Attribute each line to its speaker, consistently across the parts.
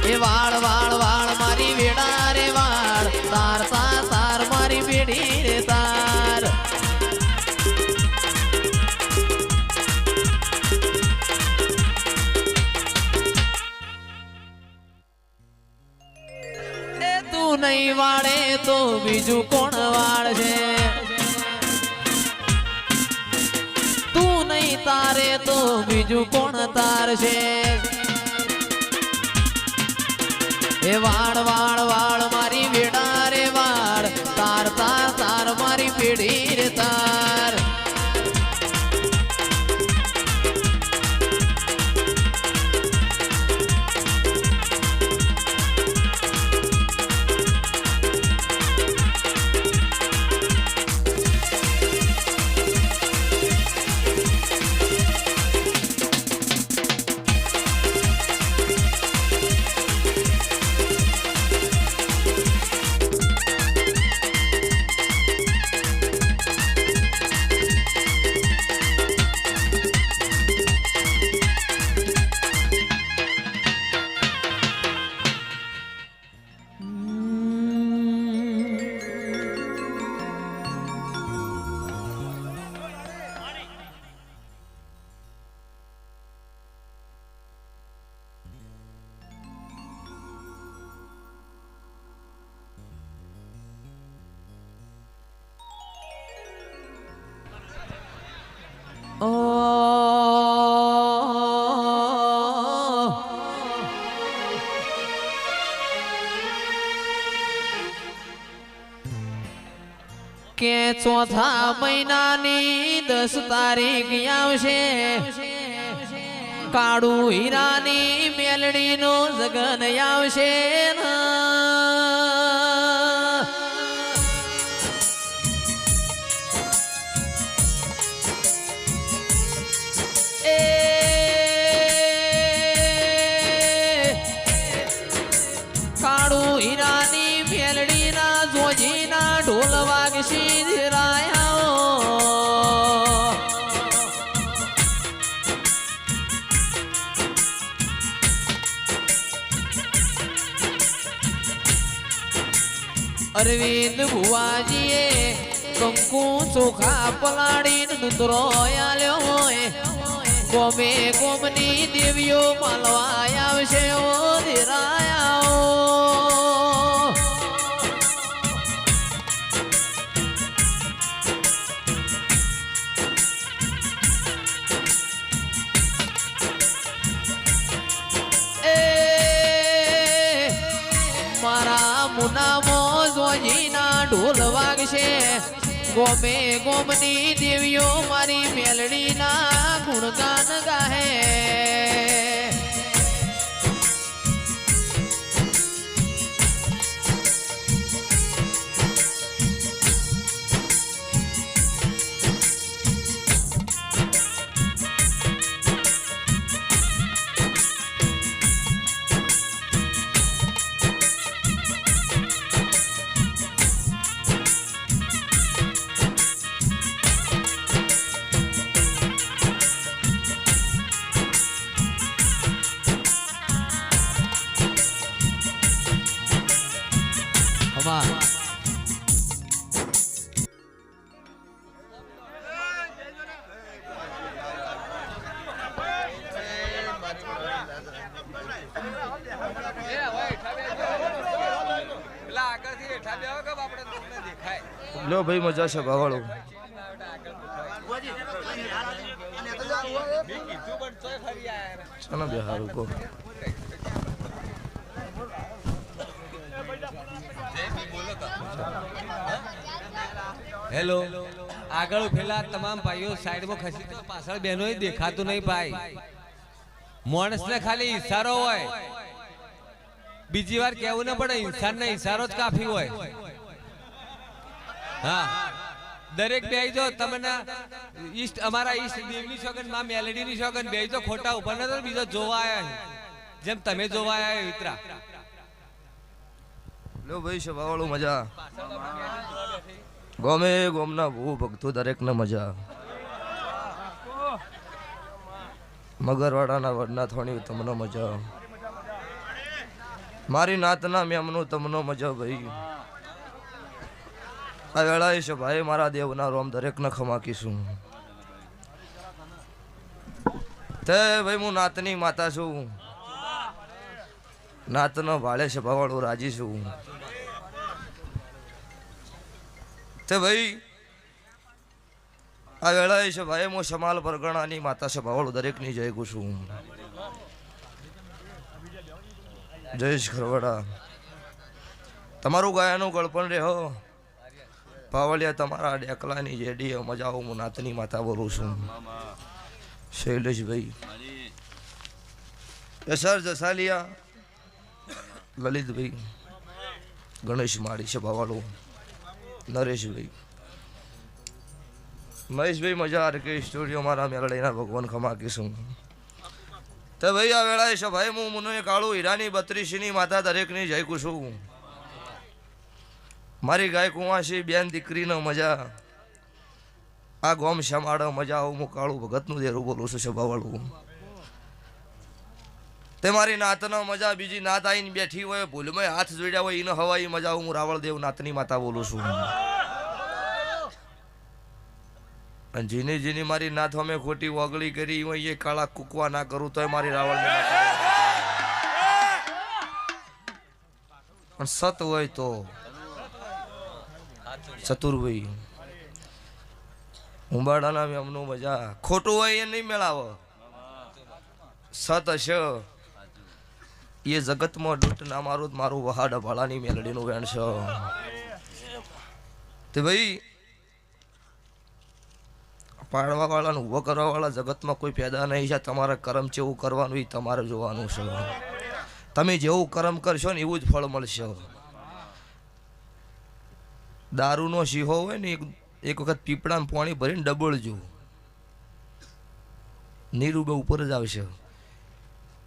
Speaker 1: એ વાળ વાળ વાળ મારી વેડા રે વાળ તાર તાર તાર મારી વેડી રે તાર એ તું નહીં વાળે તો બીજું કોણ વાળશે તું નહીં તારે તો બીજું કોણ તારશે એ વાળ વાળ વાળ મારી વેડા રે વાળ તાર તાર તાર મારી પેઢી રે તાર કે ચોથા મહિનાની 10 તારીખ આવશે કાળું હીરાની મેલડીનો જગન આવશે કાળું હીરાની મેલડીના જોજીના ઢોલ વાગશી ધીરાયા અરવિંદ ભુવાજીએ કંકુ ચોખા પલાડીને દુતરો આલ્યો હોય ગોમે ગોમની દેવીઓ માલવા આવશે ઓ ધીરાયા મારા મુનામો જોજીના ઢોલ વાગશે ગોમે ગોમની દેવીઓ મારી મેલડીના ગુણગાન ગાહે
Speaker 2: लो भाई मजा છે ભાવાળો ચલો બે હારું કો
Speaker 3: હેલો આગળ ઉભેલા તમામ ભાઈઓ સાઈડમાં ખસી તો પાછળ બહેનો દેખાતું નહીં ભાઈ માણસને ખાલી ઈશારો હોય બીજી વાર કેવું ના પડે ઇન્સાનને ઈશારો જ કાફી હોય હા દરેક બેજો તમને ઈષ્ટ અમારા ઈષ્ટ દેવની સોગન માં મેલેડીની સોગન બેજો ખોટા ઉપર નતો બીજો જોવા આયા જેમ તમે જોવા આયા મિત્રા
Speaker 2: લો ભાઈ છે ભાવાળો મજા ગોમે ગોમના ભૂ ભક્તો દરેકને મજા મગરવાડાના વડના થોણી તમને મજા મારી નાતના મેમનું તમનો મજા ભાઈ આ વેળાએ છે ભાઈ મારા દેવના રોમ દરેકને ખમાકીશું તે ભાઈ હું નાતની માતા છું નાતનો ભાળે છે ભાવાળું રાજી છું તે ભાઈ આ વેળાએ છે ભાઈ હું સમાલ પરગણાની માતા છે ભાવાળું દરેકની જય છું જયેશ ખરવડા તમારું ગાયાનું ગળપણ રે હો પાવલિયા તમારા ડેકલાની જેડી મજા આવું હું નાતની માતા બોલું છું શૈલેષભાઈ યશર જસાલિયા લલિતભાઈ ગણેશ માળી છે ભાવાળું નરેશભાઈ મહેશભાઈ મજા આરકે સ્ટુડિયો મારા મેલડીના ભગવાન ખમાકીશું તો ભાઈ આ વેળાએ છે ભાઈ હું મુનો કાળું હીરાની 32ની માતા દરેકની જય કુશું મારી ગાય કુંવાસી બેન દીકરીનો મજા આ ગોમ શમાડો મજા આવું હું કાળું ભગતનું દેરું બોલું છું સભાવાળું તે મારી નાતનો મજા બીજી નાત આવીને બેઠી હોય ભૂલમાં હાથ જોડ્યા હોય એનો હવાઈ મજા આવું હું રાવળદેવ નાતની માતા બોલું છું અને જીની જીની મારી નાથ અમે ખોટી વગળી કરી હોય એ કાળા કૂકવા ના કરું તોય મારી રાવળની પણ સત હોય તો ચતુરભાઈ ઉંબાડાના એમનું મજા ખોટું હોય એ નહીં મેળાવો સત હશે એ જગતમાં દૂત ના મારું મારું વહાડ ભાળાની મેલડીનું વેણ છે તે ભાઈ પાડવા વાળા ઉભો કરવા વાળા જગતમાં કોઈ પેદા નહીં છે તમારે કર્મ જેવું કરવાનું એ તમારે જોવાનું છે તમે જેવું કર્મ કરશો ને એવું જ ફળ મળશે દારૂનો શીહો હોય ને એક વખત પીપળામાં પાણી ભરીને ડબોળજો નીરુબે ઉપર જ આવશે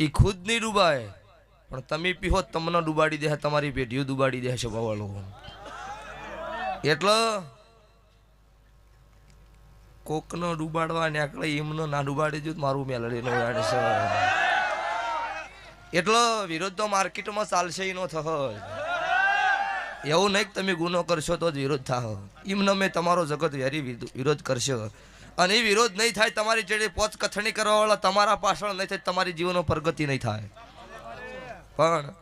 Speaker 2: એ ખુદ નહીં ડૂબાય પણ તમે પીહો તમને ડૂબાડી દે તમારી પેઢીઓ ડૂબાડી દે છે બાવાળો એટલે કોકનો ડૂબાડવા નીકળે એમનો ના ડૂબાડી દઉં મારું મેલડીનો યાદ છે એટલો વિરોધ તો માર્કેટમાં ચાલશે એનો થહ એવું નહીં તમે ગુનો કરશો તો જ વિરોધ થાહ એમને મેં તમારો જગત વેરી વિરોધ કરશો અને એ વિરોધ નહીં થાય તમારી જેડી પોચ કથણી કરવા વાળા તમારા પાછળ નહીં થાય તમારી જીવનનો પ્રગતિ નહીં થાય પણ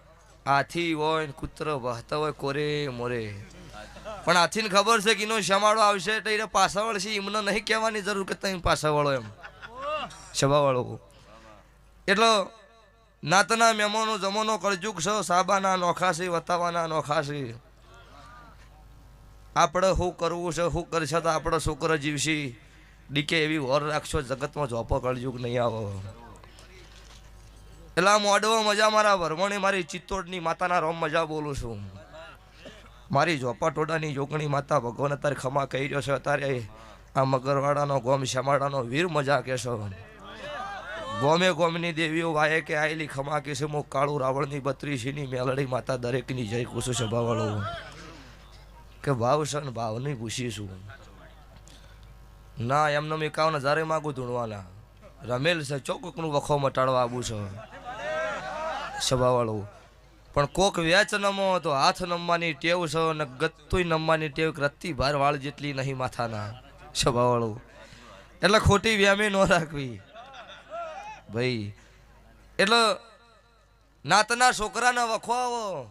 Speaker 2: હાથી હોય કૂતરો વહતા હોય કોરે મોરે પણ હાથીને ખબર છે કે એનો શમાડો આવશે એટલે એને પાછા વળશે એમને નહીં કહેવાની જરૂર કે તમે પાછા વળો એમ સભાવાળો એટલો નાતના મેમોનો જમોનો કળજુગ છે સાબાના નોખાશી વતાવાના નોખાશી આપણે શું કરવું છે શું કરશે તો આપણો છોકરો જીવશી ડીકે એવી વર રાખશો જગતમાં જોપો કળજુગ નહીં આવો એટલે મોડવો મજા મારા વરમણી મારી ચિત્તોડની માતાના રોમ મજા બોલું છું મારી ઝોપા ટોડાની જોગણી માતા ભગવાન અત્યારે ખમા કહી રહ્યો છે અત્યારે આ મગરવાડાનો ગોમ શ્યામાડાનો વીર મજા કહેશો ગોમે ગોમની દેવીઓ વાયે કે આયેલી ખમા કે છે મો કાળું રાવણની 32ની મેલડી માતા દરેકની જય કુશું સભાવાળો કે ભાવ છે ને ભાવની પૂછીશું ના એમને મેં 51,000 માગું ધૂણવાના રમેલ છે ચોકનું વખો મટાડવા આવું છે સભાવાળો પણ કોક વેચ નમો તો હાથ નમવાની ટેવ છે અને ગત્તુય નમવાની ટેવ રત્તી ભાર વાળ જેટલી નહીં માથાના સભાવાળો એટલે ખોટી વ્યામી ન રાખવી ભાઈ એટલે નાતના છોકરાના વખો આવો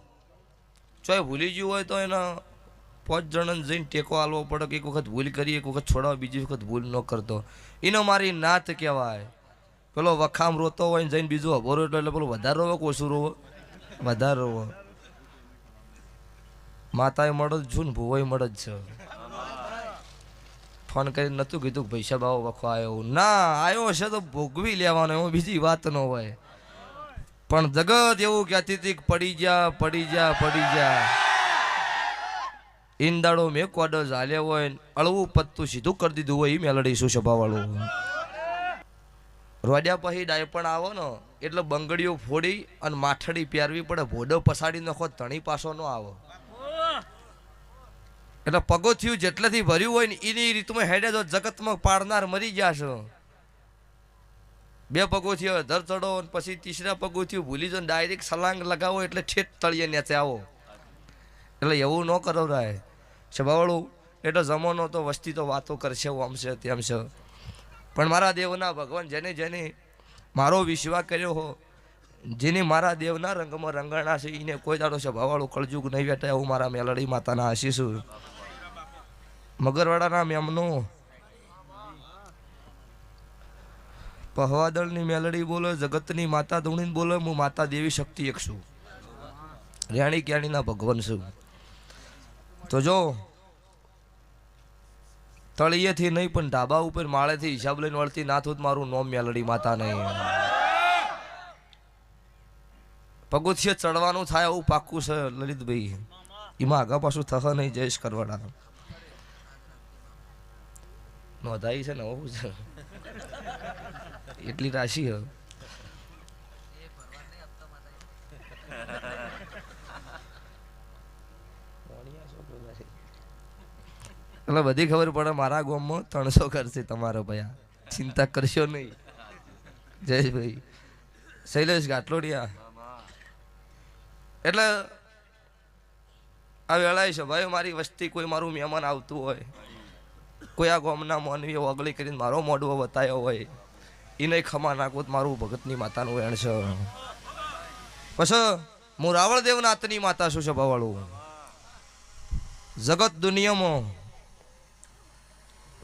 Speaker 2: ચોય ભૂલી ગયું હોય તો એના 5 જણને જઈને ટેકો આલવો પડે કે એક વખત ભૂલ કરી એક વખત છોડાવ બીજી વખત ભૂલ ન કરતો એનો મારી નાત કહેવાય પેલો વખામ રોતો હોય ને જઈને બીજું અભો રોટલો એટલે પેલો વધારે રોવો કે ઓછું રોવો વધારે રોવો માતાએ મળે જ છું ને ભૂવાઈ મળે જ છે ફોન કરીને નતું કીધું કે પૈસા બાવો વખો આવ્યો ના આવ્યો છે તો ભોગવી લેવાનો એમાં બીજી વાત ન હોય પણ જગત એવું કહેતી હતી કે પડી જા પડી જા પડી જા ઈંદાડો મેં કોડો ઝાલ્યો હોય અળવું પત્તું સીધું કરી દીધું હોય એ મેલડી શું સભાવાળું રોડ્યા પછી ડાય પણ આવો ને એટલે બંગડીઓ ફોડી અને માઠડી પહેરવી પડે ભોડો પસાડી નાખો ધણી પાછો ન આવો એટલે પગોથિયું જેટલેથી ભર્યું હોય ને એની રીતમાં હેડે તો જગતમાં પાડનાર મરી ગયા છો 2 પગોથી અધર ચડો અને પછી 3રા પગોથી ભૂલી જો ડાયરેક્ટ સલાંગ લગાવો એટલે ઠેઠ તળિયે નેચે આવો. એટલે એવું ન કરાવરાય સ્વભાવવાળું. એટલે જમાનો તો વસ્તી તો વાતો કરશે, આમ છે તેમ છે, પણ મારા દેવના ભગવાન જેને જેને મારો વિશ્વાસ કર્યો હો, જેને મારા દેવના રંગમાં રંગાણા છે, એને કોઈ દાડો સ્વભાવવાળું કળજુગ નહીં બેઠા. એવું મારા મેલડી માતાના આશીષ. મગરવાડાના મેમનું પહવાદળની મેલડી બોલે, જગતની માતા ધૂણીને બોલે, હું માતા દેવી શક્તિ એક છું, રેણી ક્યાણીના ભગવાન છું. તો જો તળિયેથી નહીં પણ ઢાબા ઉપર માળેથી હિસાબ લઈને વળતી ના થોત મારું નોમ મેલડી માતા નહીં. પગથિયે ચડવાનું થાય એવું પાક્કું છે લલિતભાઈ, એમાં આગા પાછું થહ નહીં. જયેશ કરવાડા નોંધાઈ છે ને, હોવું છે એટલી રાશિ હ. એટલે બધી ખબર પડે મારા ગામમાં 300 કરશે તમારો ભયા, ચિંતા કરશો નહીં. જયેશભાઈ શૈલેષ ગાટલોડિયા. એટલે આ વેળાએ છે ભાઈ, મારી વસ્તી કોઈ મારું મહેમાન આવતું હોય, કોઈ આ ગામના માનવીઓ અગલી કરીને મારો મોઢવો બતાવ્યો હોય, એ નહીં ખમા નાખવું મારું ભગતની માતાનું વેણ છે. પછી હું રાવળદેવ નાથની માતા છું સભાવાળું. જગત દુનિયામાં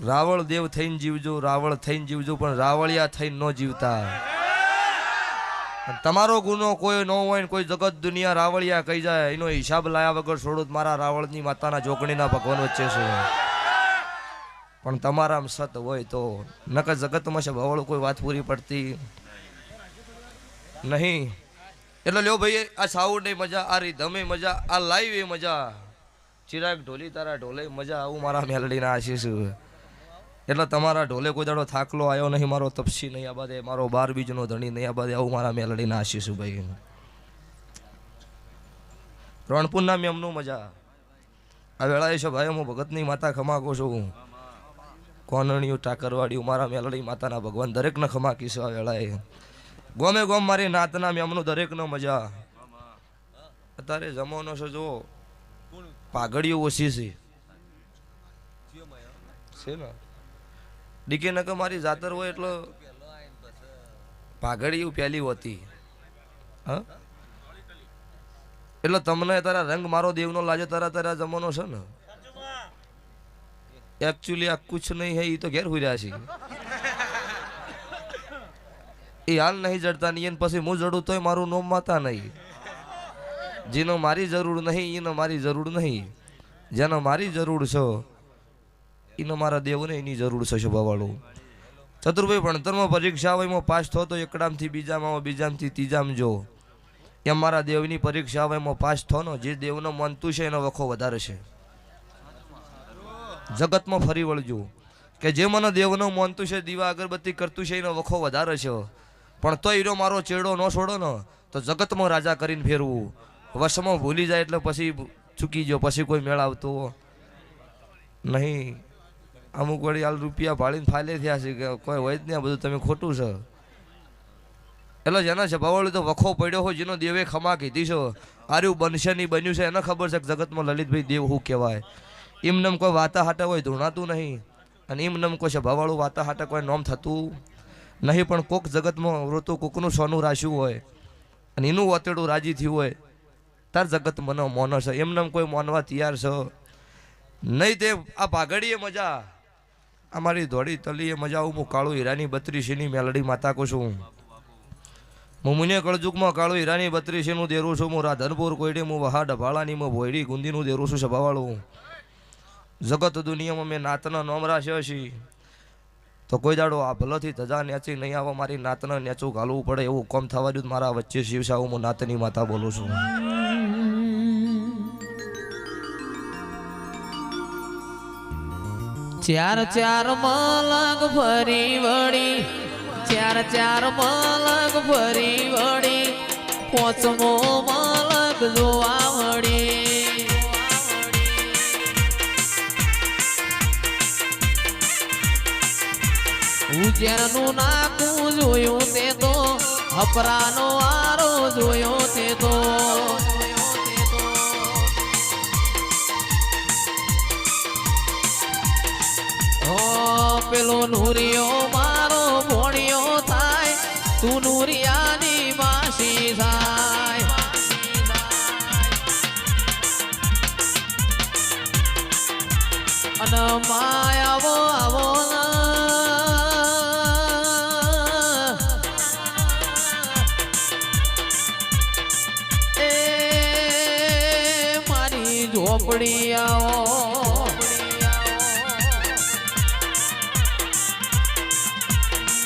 Speaker 2: રાવળ દેવ થઈને જીવજો, રાવળ થઈને જીવજો, પણ રાવળિયા થઈને ન જીવતા. તમારો ગુનો કોઈ ન હોય ને કોઈ જગત દુનિયા રાવળિયા કહી જાય, એનો હિસાબ લાયા વગર છોડો. મારા રાવળની માતાના જોગણીના ભગવાન વચ્ચે છે, પણ તમારામાં સત હોય તો. નકર જગતમાં છે ભવળ કોઈ વાત પૂરી પડતી નહીં. એટલે લ્યો ભાઈ, આ સાઉન્ડ એ મજા, આ રીધમે મજા, આ લાઈવ એ મજા. ચિરાગ ઢોલી તારા ઢોલે મજા, આવું મારા મેલડીના આશીષ. એટલે તમારા ઢોલે કોઈ દાડો થાકલો આવ્યો નહીં, મારો તપસી નહીં આબાદે, મારો 12 બીજનો ધણી નહીં આબાદે, આવું મારા મેલડીના આશીષ ભાઈ. રણપુરના મેમનું મજા. આ વેળાએ છે ભાઈ, હું ભગતની માતા ખમાકો છું. કોનણીયું ટાકરવાડિયું મારા મેલડી માતાના ભગવાન દરેકને ખમાકી છે. આ વેળાએ ગોમે ગોમ મારી નાતના મેમનું દરેકનો મજા. અત્યારે જમાનો છે જો પાઘડીઓ ઓછી છે ને, ડીકે નકર મારી જાતર હોય એટલે પાઘડીઓ પહેલી હોતી. હા, એટલે તમને તારા રંગ મારો દેવનો લાગે, તારા જમાનો છે ને. એકચ્યુઅલી આ કુછ નહીં હે, એ તો ઘેર હુઈ રહ્યા છે. એ હાલ નહીં જડતા નહીં, પછી હું જડું તોય મારું નોમ માતા નહીં. જેનો મારી જરૂર નહીં એનો મારી જરૂર નહીં, જેનો મારી જરૂર છે એને મારા દેવને એની જરૂર છે. શોભાવાળું ચતુર્ભાઈ ભણતરમાં પરીક્ષા હોય, એમાં પાસ થતો એકડામથી બીજામાં, બીજામથી ત્રીજામાં જો. એમ મારા દેવની પરીક્ષા હોય, એમાં પાસ થવાનો. જે દેવનો માનતું છે એનો વખો વધારે છે. જગતમાં ફરી વળજો કે જે મને દેવનો માનતું છે, દીવા અગરબત્તી કરતું છે, એનો વખો વધારે છે. પણ તો હીરો મારો ચેડો ન છોડો ને તો જગતમાં રાજા કરીને ફેરવું. વશમાં ભૂલી જાય એટલે પછી ચૂકી ગયો, પછી કોઈ મેળ આવતો નહીં. અમુક વળી હાલ રૂપિયા ભાળીને ફાલે થયા છે કે કોઈ હોય જ નહીં, આ બધું તમે ખોટું છે. એટલે જેના છે ભાવવાળું તો વખો પડ્યો હોય, જેનો દેવે ખમા કીધી છે, આર્યું બનશે નહીં બન્યું છે, એને ખબર છે કે જગતમાં લલિતભાઈ દેવ શું કહેવાય. એમનેમ કોઈ વાતા હાટા હોય ધૂણાતું નહીં, અને એમનેમ કોઈ છે ભાવવાળું વાતા હાટા કોઈ નોમ થતું નહીં. પણ કોક જગતમાં રોતું કોકનું સોનું રાખ્યું હોય અને એનું વતેડું રાજી થયું હોય, તાર જગત મને મોનો છે. એમનેમ કોઈ મોનવા તૈયાર છે નહીં. તે આ પાઘડીએ મજા, અમારી ધોળી તલીએ મજા. હું કાળુ હીરાની 32ની મેલડી માતા કહું છું. હું મુને કળજુગમાં કાળુ હીરાની 32નું દેરું છું. હું રાધનપુર કોઈડી, હું વહા ડભાળાની, હું ભોયડી ગુંદીનું દેરું છું. સભાવાળું જગત દુનિયામાં મેં નાતના નોમ રાખ્યો છે, તો કોઈ દાડો આ ભલથી ધજા નેચી નહીં આવે. મારી નાતના નેચું ઘાલવું પડે એવું કોમ થવા દઉં. મારા વચ્ચે શિવસાવ, હું નાતની માતા બોલું છું.
Speaker 1: ચાર ચાર મલક ફરી વળી, ચાર ચાર મલક ફરી વળી, પોચમો મલક જોવા વળી. જેનું નાકું જોયું તે તો હપરાનો આરો જોયો તે તો પેલો નુરિયો મારો ભોણિયો થાય તું નુરિયાની માસી થાય અને માયાવો આવો એ મારી ઝોપડી આવો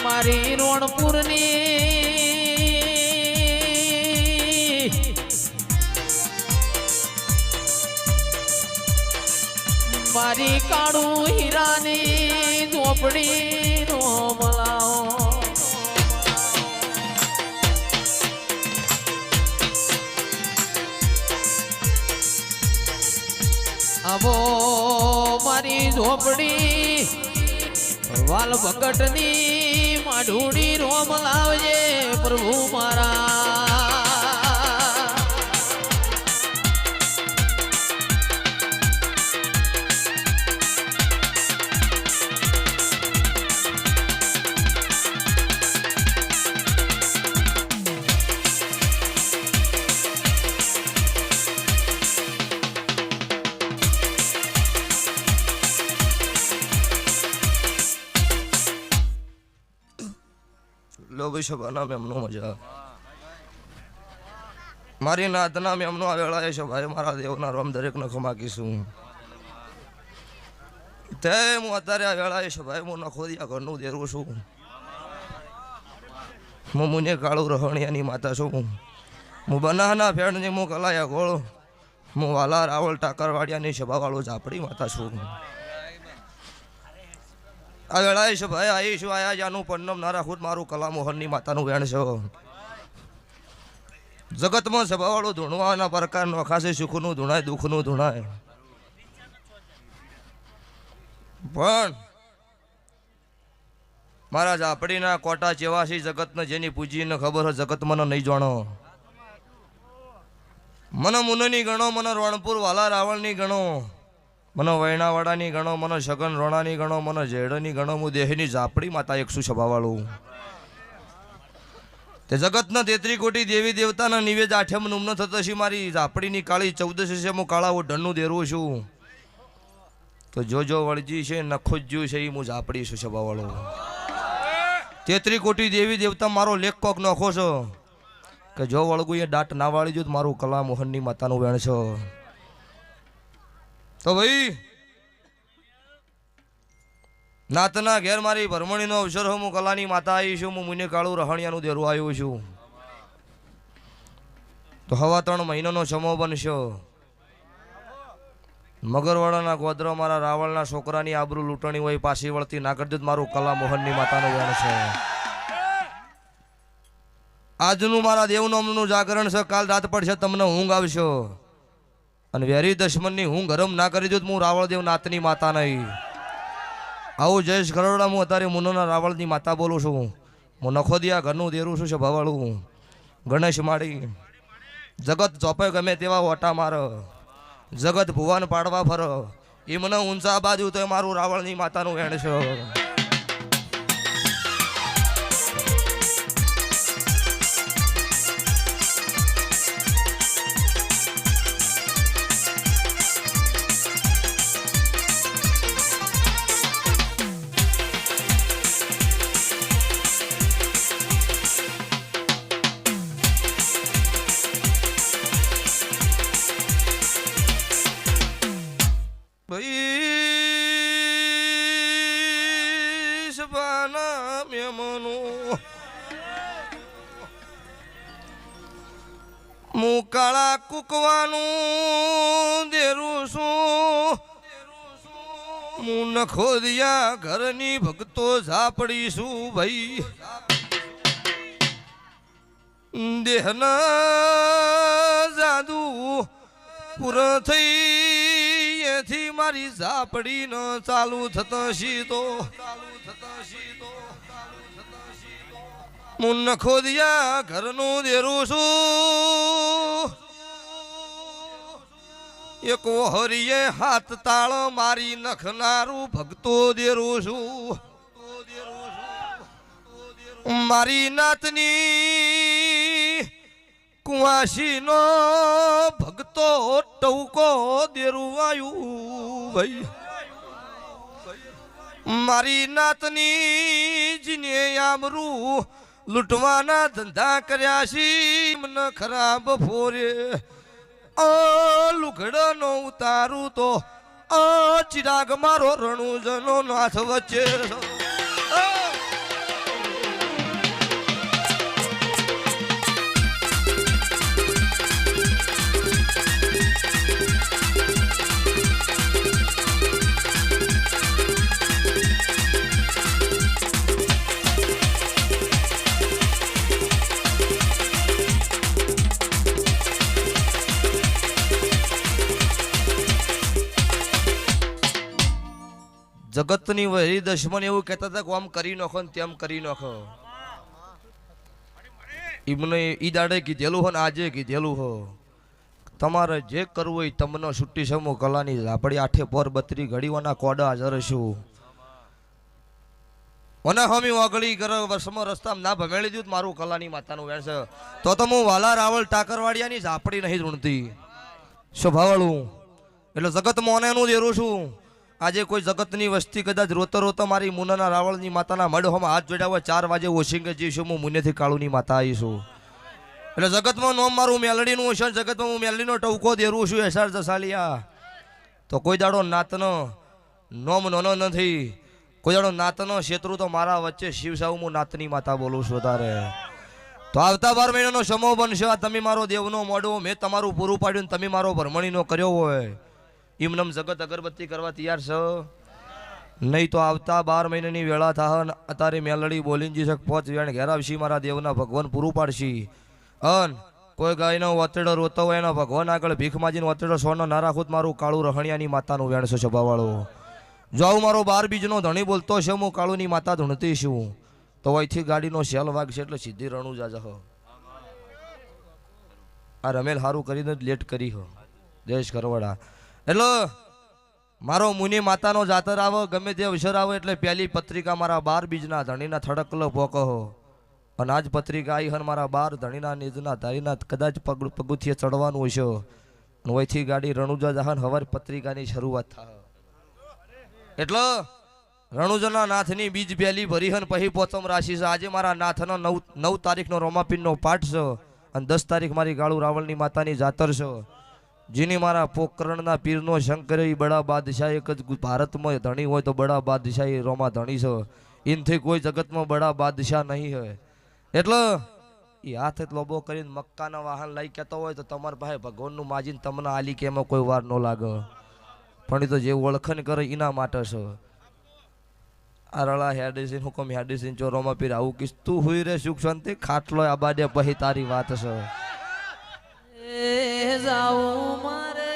Speaker 1: મારી રોણપુરની મારી કાળું હીરાની ઝોપડી નો મલાવો આવો મારી ઝોપડી વાલ ભગટની માઢુડી રોમ લાવજે પ્રભુ મારા
Speaker 2: લોભી સભાના મેમનો મજા મારી નાતના મેમનો આવેલા છે ભાઈ મારા દેવના રોમ દરેકને ખમાકીશું તે હું અત્યારે આવેલા છે ભાઈ હું નખો દિયા ઘરનું દેરું છું હું મુને કાળું રહણિયાની માતા છું હું બનાના ફેણની હું કલાયા ગોળ હું વાલા રાવલ ટાકરવાડિયાની સભાવાળો ઝાપડી માતા છું આ વેળાએ છે ભાઈ આવીશું આયા જાનું પન્નમ નારા ખુદ મારું કલા મોહનની માતાનું વેણ છે જગતમાં સભાવાળું ધૂણવાના પ્રકાર નોખાશે સુખનું ધૂણાય દુઃખનું ધૂણાય પણ મારા ઝાપડીના કોટા ચેવાસી જગતને જેની પૂજીને ખબર હોય જગત મને નહીં જાણો મને મુનની ગણો મને રણપુર વાલા રાવણની ગણો મને વૈણાવાડાની ગણો મને સગન રોણાની ગણો મને જેડની ગણો હું દેહની ઝાપડી માતા 100 સભાવાળું તે જગતના 33 કોટી દેવી દેવતાના નિવેદ આઠમ નુમનો થતો છે મારી ઝાપડીની કાળી 14 છે હું કાળા ઢળનું દેરું છું તો જો વળજી છે નખોજ્યું છે એ હું ઝાપડી છું સભાવાળો 33 કોટી દેવી દેવતા મારો લેખ કોક નખો છો કે જો વળગું એ દાટ ના વાળી જો મારું કલા મોહનની માતાનું વેણ છો તો ભાઈ નાતના ઘેર મારી ભરમણીનો અવસર હું કલાની માતા આવી છું હું મુને કાળું રહણિયાનું દેરું આવ્યું છું તો હવા 3 મહિનાનો સમો બનશો મગરવાડાના ગોદરો મારા રાવળના છોકરાની આબરૂ લૂંટણી હોય પાછી વળતી ના કરજો મારું કલા મોહનની માતાનું વેણ છે આજનું મારા દેવનોમનું જાગરણ છે કાલ રાત પડશે તમને ઊંઘ આવશો અને વેરી દશમનની હું ગરમ ના કરી દઉં હું રાવળદેવ નાથની માતા નહીં આવું જયેશ ગરોડા હું અત્યારે મુનોના રાવળની માતા બોલું છું હું નખોદિયા ઘરનું દેરું છું સભાવાળું ગણેશ માળી જગત ચોપે ગમે તેવા ઓટા માર જગત ભુવન પાડવા ફર એ મને ઊંચા બાજુ તો મારું રાવળની માતાનું વેણ છે હું કાળા કુકવાનું દેરું છું હું નખોદિયા ઘરની ભક્તો ઝાપડીશું ભાઈ દેહના જાદુ પૂરો થઈ થી મારી ઝાપડી ન ચાલુ થતા સીધો મુન ખોદિયા ઘરનું દેરું છું એક હરિયે હાથ તાળ મારી નખનારું ભક્તો દેરું છું મારી નાતની કુવાસી નો ભક્તો ટવકો દેરુવાયું ભાઈ મારી નાતની જીને આમરું લૂંટવાના ધંધા કર્યા છે મને ખરાબ ફોરે લુગડનો ઉતારું તો ચિરાગ મારો રણુજનો નાથ વચ્ચે જગતની વહી દશમન એવું કહેતા હતા કે આમ કરી નાખો ને તેમ કરી નાખો એમને ઈ દાડે કીધેલું હો ને આજે કીધેલું હો તમારે જે કરવું હોય તમને છૂટી સમો કલાની ઝાપડી આઠે પર 32 ઘડીઓના કોડા હાજર છું મને હમી ઓગળી કર વર્ષમાં રસ્તામાં ના ભમેળી દીધું મારું કલાની માતાનું વેણ છે તો હું વાલા રાવલ ટાકરવાડિયાની ઝાપડી નહીં ધૂણતી સ્વભાવવાળું એટલે જગત મોનેનું દેરું છું આજે કોઈ જગતની વસ્તી કદાચ રોતો રોતો મારી મુનાના રાવળની માતાના મઢમાં હાથ જોડ્યા હોય 4 વાગે ઓશિંગે જઈશું હું મુનેથી કાળુની માતા આવીશું એટલે જગતમાં નોમ મારું મેલડીનું છે જગતમાં હું મેલડીનો ટવકો દેરું છું એસાર જસાલિયા તો કોઈ દાડો નાતનો નોમ નોનો નથી કોઈ દાડો નાતનો શેત્રુ તો મારા વચ્ચે શિવસાવ હું નાતની માતા બોલું છું તારે તો આવતા 12 મહિનાનો સમો બનશે આ તમે મારો દેવનો મોઢો મેં તમારું પૂરું પાડ્યું તમે મારો ભરમણીનો કર્યો હોય ઇમનમ જગત અગરબત્તી કરવા તૈયાર છો નહીં તો આવતા 12 મહિનાની વેળા થાહ અત્યારે મેલડી બોલીને જી શક 5 વેણ ઘેર આવશી મારા દેવના ભગવાન પૂરું પાડશી અન કોઈ ગાયનો વતેડો રોતો હોય એના ભગવાન આગળ ભીખ માજીને વતેડો સોનો ના રાખું મારું કાળું રહણિયાની માતાનું વેણ છે સભાવાળો જો આવું મારો 12 બીજનો ધણી બોલતો છે હું કાળુની માતા ધૂણતી છું તો અહીંથી ગાડીનો શેલ વાગશે એટલે સીધી રણુજા જહ આ રમેલ હારું કરીને જ લેટ કરી હો દેશ કરવડા એટલે મારો મુનિ માતાનો જાતર આવો ગમે તે અવસર આવે એટલે પહેલી પત્રિકા મારા 12 બીજના ધણીના થડકલો પોકો અને આજ પત્રિકા આવી હન મારા 12 ધણીના નિજના ધારીના કદાચ પગુથીએ ચડવાનું હશે અને ઓયથી ગાડી રણુજા જહન હવાર પત્રિકાની શરૂઆત થાય એટલે રણુજાના નાથની બીજ પહેલી ભરી હન પછી પોચમ રાશિ છે આજે મારા નાથનો 9 તારીખનો રોમાપીનનો પાઠ છે અને 10 તારીખ મારી ગાળુ રાવળની માતાની જાતર છે જીની મારા પોકરણના પીરનો શંકર એ બડા બાદશાહ એક જ ભારતમાં ધણી હોય તો બડા બાદશાહ એ રોમા ધણી છે ઇનથી કોઈ જગતમાં બડા બાદશાહ નહીં હોય એટલે એ હાથ લોબો કરીને મક્કાના વાહન લઈ કહેતો હોય તો તમારા પાસે ભગવાનનું માજીને તમને આલી કે એમાં કોઈ વાર ન લાગે પણ એ તો જે ઓળખણ કરે એના માટે છે આ રળા હેડીસીન હુકમ હેડીસીન ચોરોમાં પીર આવું કીશ તું હુઈ રે સુખ શાંતિ ખાટલો આબાદે પછી તારી વાત છે
Speaker 1: જાઉં મારે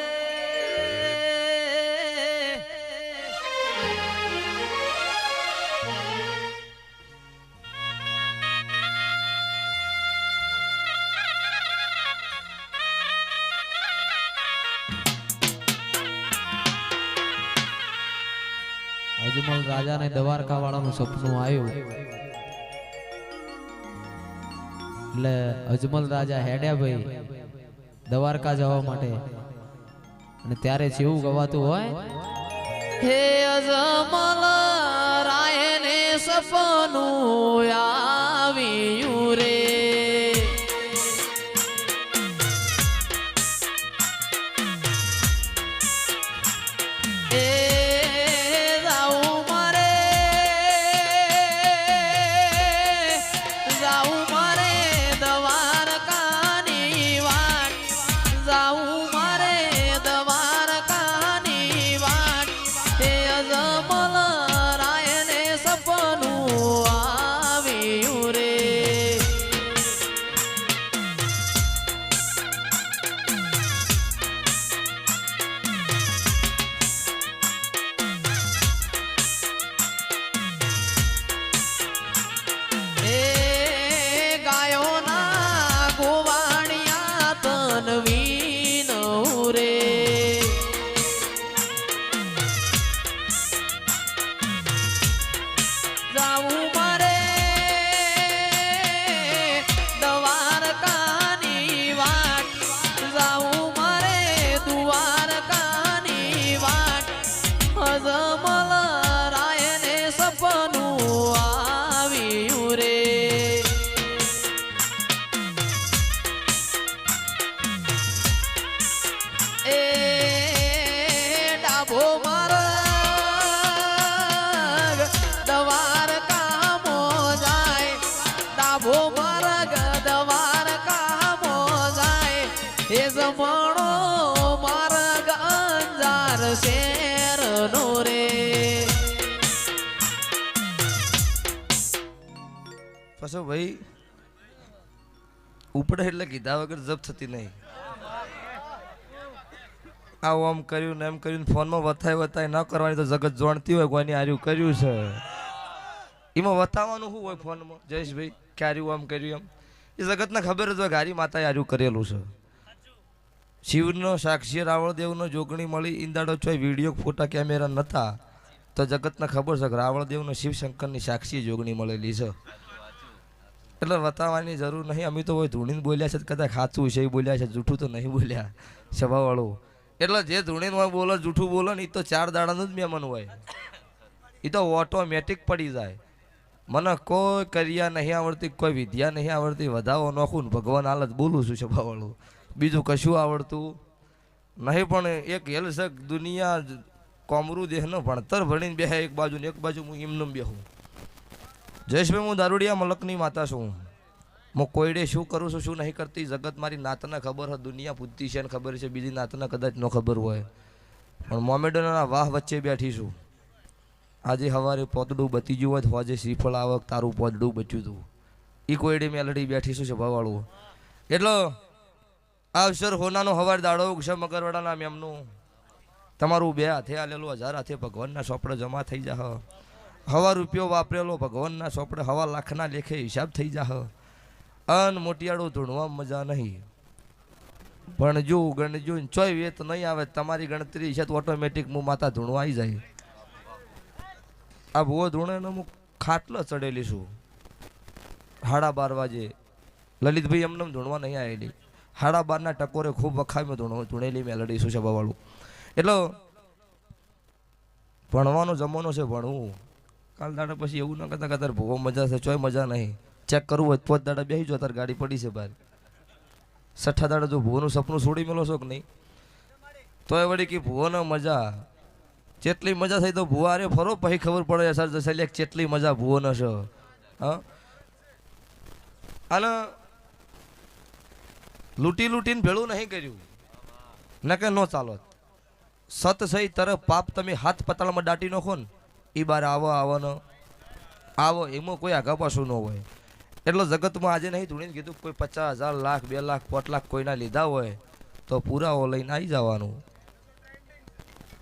Speaker 1: અજમલ રાજાને દ્વારકા વાળાનું સપનું આવ્યું એટલે અજમલ રાજા હેડ્યા ભાઈ દ્વારકા જવા માટે અને ત્યારે જેવું ગવાતું હોય હે અજમલ રાયને સપનું આવ્યું રે અજમલ રાયને સપનું આવ્યું રે જમણો મારા ગાંજાર શેર નો રે
Speaker 2: પછી ભાઈ ઉપડે એટલે કીધા વગર જપ થતી નહીં. આવું આમ કર્યું ને એમ કર્યું ફોનમાં વતાય ન કરવાની તો જગત જાણતી હોય કોઈની આર્યું કર્યું છે. એમાં વતાવવાનું શું હોય ફોનમાં જયેશભાઈ ક્યાર્યું આમ કર્યું એમ એ જગતને ખબર જ હોય ગારી માતાએ આર્યું કરેલું છે. શિવનો સાક્ષી રાવળદેવનો જોગણી મળી ઈંદાડો ચોય વિડીયો ફોટા કેમેરા નતા તો જગતને ખબર છે કે રાવળદેવનો શિવશંકરની સાક્ષી જોગણી મળેલી છે. એટલે વતાવવાની જરૂર નહીં. અમે તો હોય ધૂણીને બોલ્યા છે કદાચ સાચું છે એ બોલ્યા છે જૂઠું તો નહીં બોલ્યા સભાવાળું. એટલે જે ધૂણીને હોય બોલો જૂઠું બોલો ને એ તો 4 દાડાનું જ મહેમાન હોય. એ તો ઓટોમેટિક પડી જાય. મને કોઈ કર્યા નહીં આવડતી કોઈ વિદ્યા નહીં આવડતી વધાવો નોખું ને ભગવાન હાલત બોલું છું સભાવાળું. બીજું કશું આવડતું નહીં. પણ એક હેલસક દુનિયા કોમરું દેહનો ભણતર ભણીને બેહે એક બાજુ ને એક બાજુ હું એમનું બેહું. જયેશભાઈ હું દારૂડિયા મલકની માતા છું. હું કોઈડે શું કરું છું શું નહીં કરતી જગત મારી નાતને ખબર હોય. દુનિયા પૂછતી છે ને ખબર છે બીજી નાતને કદાચ ન ખબર હોય. પણ મોમેડોના વાહ વચ્ચે બેઠી છું. આજે સવારે પોતડું બતી ગયું હોય તો હોજે શ્રીફળ આવક તારું પોતડું બચ્યું હતું. એ કોઈડે મેલડી બેઠી છું સભાવાળું. એટલે અવસર હોનાનો હવાર દાડો છે મગરવાડાના મેમનું તમારું 2 હાથે આલેલું 1000 હાથે ભગવાનના સોપડે જમા થઈ જા. હવા રૂપિયો વાપરેલો ભગવાનના સોપડે 1.25 લાખના લેખે હિસાબ થઈ જા. અન મોટિયાળું ધૂણવા મજા નહીં. પણ જો ગણજો ચોય વેત નહીં આવે તમારી ગણતરી છે તો ઓટોમેટિક હું માતા ધૂણવા આવી જાય. આ ભૂવો ધૂણે હું ખાટલો ચડેલી છું 12:30 વાગે. લલિતભાઈ એમને ધૂણવા નહીં આવેલી 12:30 ટકોરે ખૂબ વખાવી ધૂણેલી મેલડી છું સભાવાળું. એટલે ભણવાનો જમાનો છે ભણવું. કાલ દાડા પછી એવું ના કરતા કદાચ ભૂવો મજા છે ચોય મજા નહીં. ચેક કરવું હોય 5 દાડા બેસી જો તાર ગાડી પડી છે બહાર. 6 દાડા જો ભૂવોનું સપનું છોડી મેલો છો કે નહીં તો એ વળી કે ભૂવોનો મજા જેટલી મજા થઈ તો ભૂવા અરે ફરો પછી ખબર પડે સર જસેલે જેટલી મજા ભૂવોનો છે. હા અને લૂંટીને ભેળું નહીં કર્યું ન કે નો ચાલો. સત સહી તરફ પાપ તમે હાથ પતાળમાં દાટી નાખો ને એ બાર આવો એમાં કોઈ આગા પાછું ન હોય. એટલે જગતમાં આજે નહીં ધૂણીને કીધું કોઈ 50,000 લાખ 2 લાખ 5 લાખ કોઈના લીધા હોય તો પુરાવો લઈને આવી જવાનું.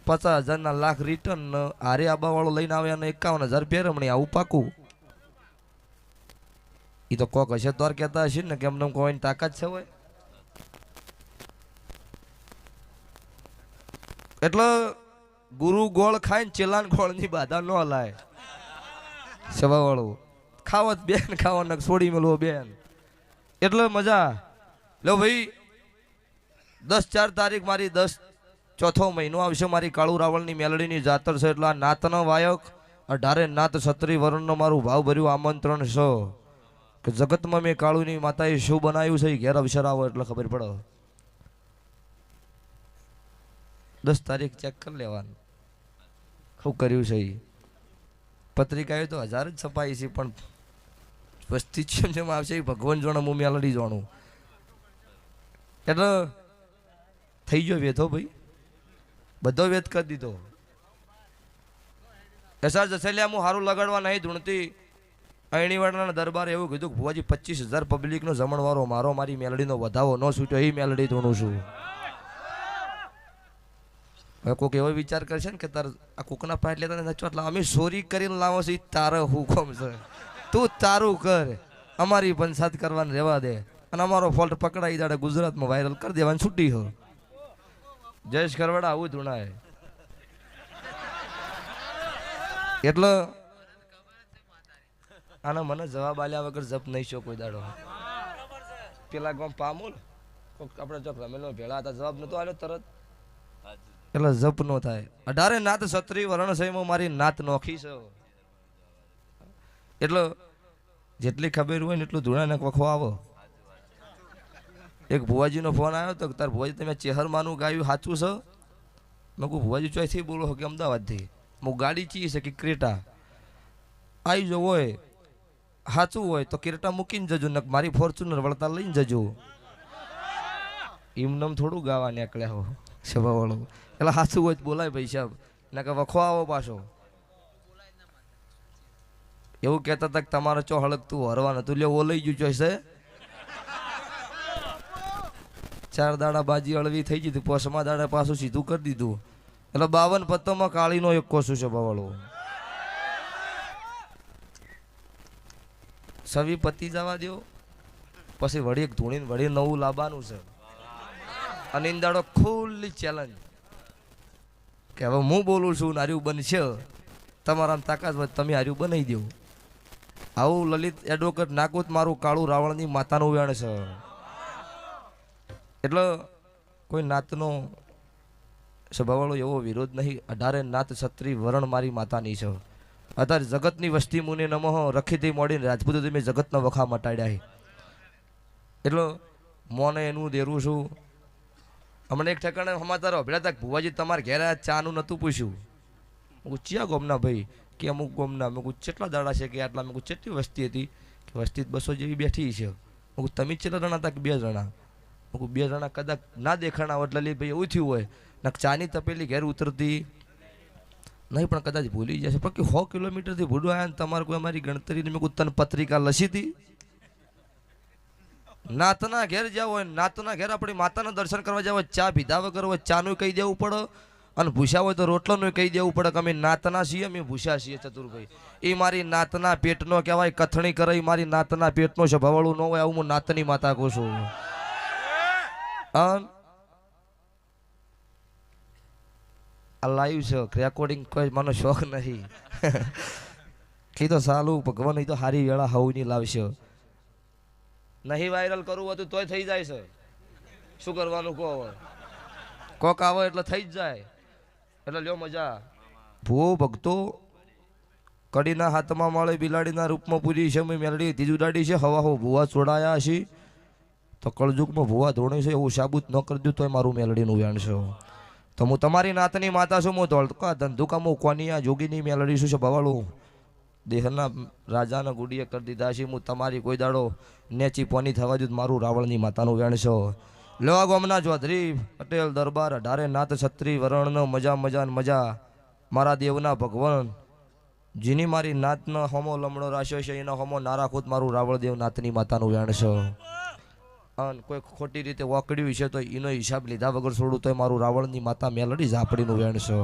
Speaker 2: 50,000ના લાખ રિટર્ન હારે આબાવાળો લઈને આવે અને 51,000 પેરમણી આવું પાકું. એ તો કોક હશે તો કહેતા હશે ને કે એમને કોઈની તાકાત છે હોય. એટલે ગુરુ ગોળ ખાઈને ચેલાન ગોળની બાધા ન હલાય સભાવાળું. ખાવત બેન ખાવાના છોડી મેળવો બેન એટલે મજા લો ભાઈ. 10/4 તારીખ મારી 10 ચોથો મહિનો આવશે મારી કાળુ રાવળની મેલડીની જાતર છે. એટલે આ નાતનો વાયક 18 નાત 36 વર્ણનો મારું ભાવ ભર્યું આમંત્રણ છે કે જગતમાં મેં કાળુની માતાએ શું બનાવ્યું છે એ ઘેર અવસર આવો એટલે ખબર પડે. 10 તારીખ ચેક કરી લેવાનું શું કર્યું છે. પત્રિકાએ તો 1000 જ છપાઈ છે પણ વસ્તી જેમ આવશે એ ભગવાન જોણે હું મેલડી જાણું. એટલે થઈ ગયો વેધો ભાઈ બધો વેધ કરી દીધો. એસઆર જસેલિયા હું સારું લગાડવા નહીં ધૂણતી. અણીવાડાના દરબારે એવું કીધું કે ભુવાજી 25,000 પબ્લિકનો જમણવારો મારો મારી મેલડીનો વધાવો ન છૂટ્યો એ મેલડી ધૂણું છું. હવે કોઈક એવો વિચાર કરશે ને કે તાર આ કોકના પાટ લેતા નચો એટલે અમે ચોરી કરીને લાવો છે તારે હુકમ છે તું તારું કર અમારી પંચાયત કરવાને રહેવા દે અને અમારો ફોલ્ટ પકડાઈ દાડે ગુજરાતમાં વાયરલ કરી દેવાની છૂટી હો. જયેશ ખરવાડા આવું ધૂણાય. એટલે આનો મને જવાબ આલ્યા વગર જપ નહીં છો કોઈ દાડો. પેલા ગામ પામોલ આપણે જો રમેલો ભેળા હતા જવાબ નતો આલ્યો તરત એટલે જપ નો થાય. 18 નાત 36 વર્ણ છે મારી નાત નોખી છે. એટલે જેટલી ખબર હોય ને એટલું ધૂણાને વખો આવો. એક ભુવાજીનો ફોન આવ્યો તો તાર ભુવાજી તમે ચેહરમાનું ગાયું સાચું છે. મેં કહું ભુવાજી ચોઈથી બોલો કે અમદાવાદથી. હું ગાડી ચી છે કે ક્રેટા આવી જો હોય સાચું હોય તો ક્રેટા મૂકીને જજો ને મારી ફોર્ચ્યુનર વળતા લઈને જજો. એમનેમ થોડું ગાવા નીકળ્યા હો સભાવાળો. એટલે સાચું હોય તો બોલાય ભાઈ સાહેબ, ના કે વખો આવો પાછો. એવું કહેતા હતા કે તમારે ચો હળગતું હરવા નતું, લે ઓલઈ ગયું ચોઈસે. 4 દાડા બાજી હળવી થઈ ગઈ, 5મા દાડા પાછું સીધું કરી દીધું. એટલે 52 પત્તોમાં કાળીનો એક કોશું સભાવાળો. સવી પતી જવા દો, પછી વળી એક ધૂણીને વળી નવું લાવવાનું છે. અને ઇંદાડો ખુલ્લી ચેલેન્જ કે હવે હું બોલું છું હાર્યું બનશે, તમારા તાકાત હોય તમે હાર્યું બનાવી દો. આવું લલિત એડવોકેટ નાકુત મારું કાળું રાવણની માતાનું વેણ છે. એટલે કોઈ નાતનો સ્વભાવવાળો એવો વિરોધ નહીં. 18 નાત છત્રી વરણ મારી માતાની છે. અત્યારે જગતની વસ્તી મુનિ નમઃ રખીથી મોડીને રાજપૂતો તમે જગતના વખા મટાડ્યા. એટલે મોને એનું દેરું છું. હમણાં એક ઠેકાણે સમાચાર અભળ્યા હતા કે ભુવાજી તમારે ઘેર ચાનું નહોતું પૂછ્યું. હું ચિયા ગોમના ભાઈ કે અમુક ગોમના. મેં કહું કેટલા દાડા છે કે આટલા. મેં કહું કેટલી વસ્તી હતી કે વસ્તી 200 જેવી બેઠી છે. મેં કહું તમે કેટલા જણા હતા કે 2 જણા. મેં કહું 2 જણા કદાચ ના દેખાણા એટલે ભાઈ એવું થયું હોય ને ચાની તપેલી ઘેર ઉતરતી નહીં, પણ કદાચ ભૂલી જશે. પણ કે 100 કિલોમીટરથી ભૂડું આવ્યા ને તમારે કોઈ અમારી ગણતરી. મેં કહું તને પત્રિકા લસી હતી. નાતના ઘેર જાવ હોય, નાતના ઘેર આપણી માતાના દર્શન કરવા જાવ હોય, ચા પીધા વગર હોય ચાનું કહી દેવું પડે, અને ભૂસા હોય તો રોટલાનું કહી દેવું પડે કે અમે નાતના છીએ, અમે ભૂસા છીએ. ચતુરભાઈ એ મારી નાતના પેટનો કહેવાય. કથણી કરે મારી નાતના પેટનો સ્વભાવવાળું ન હોય. આવું હું નાતની માતા કહું છું. આ લાઈવ છે, રેકોર્ડિંગ કોઈ મને શોખ નથી. એ તો સાલું ભગવાન એ તો સારી વેળા હવની લાવશે. નહીં વાયરલ કરવું હતું તોય થઈ જાય છે. શું કરવાનું કહો, કોક આવે એટલે થઈ જ જાય. એટલે લ્યો મજા. ભૂવો ભક્તો કડીના હાથમાં મળે બિલાડીના રૂપમાં પૂરી છે. મેં મેલડી ત્રીજું દાડી છે. હવા હો ભૂવા છોડાયા છે તો કળજુગમાં ભૂવા ધોણે છે. એવું સાબુત ન કરી દઉં તોય મારું મેલડીનું વેણ છે. તો હું તમારી નાતની માતા છું. હું ધોળકા ધંધુકા હું કોની આ જોગીની મેલડી છું છે ભવાળું. દેહના રાજાના ગુડીએ કરી દીધા છે. હું તમારી કોઈ દાડો નેચી પોની થવા દઉં મારું રાવણની માતાનું વેણ છે. લેવા ગોમના ચૌધરી પટેલ દરબાર 18 નાત છત્રી વરણનો મજા મજા મજા. મારા દેવના ભગવાન જેની મારી નાતનો હોમો લમણો રાખ્યો છે એનો હોમો નારા ખુદ મારું રાવણ દેવ નાતની માતાનું વેણ છે. અને કોઈ ખોટી રીતે વાકડ્યું છે તો એનો હિસાબ લીધા વગર છોડું તો મારું રાવણની માતા મેલડી ઝાપડીનું વેણ છે.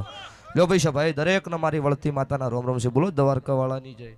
Speaker 2: લ્યો ભાઈ દરેકને મારી વળતી માતાના રોમ રોમ છે. બોલો દ્વારકા વાળાની જય.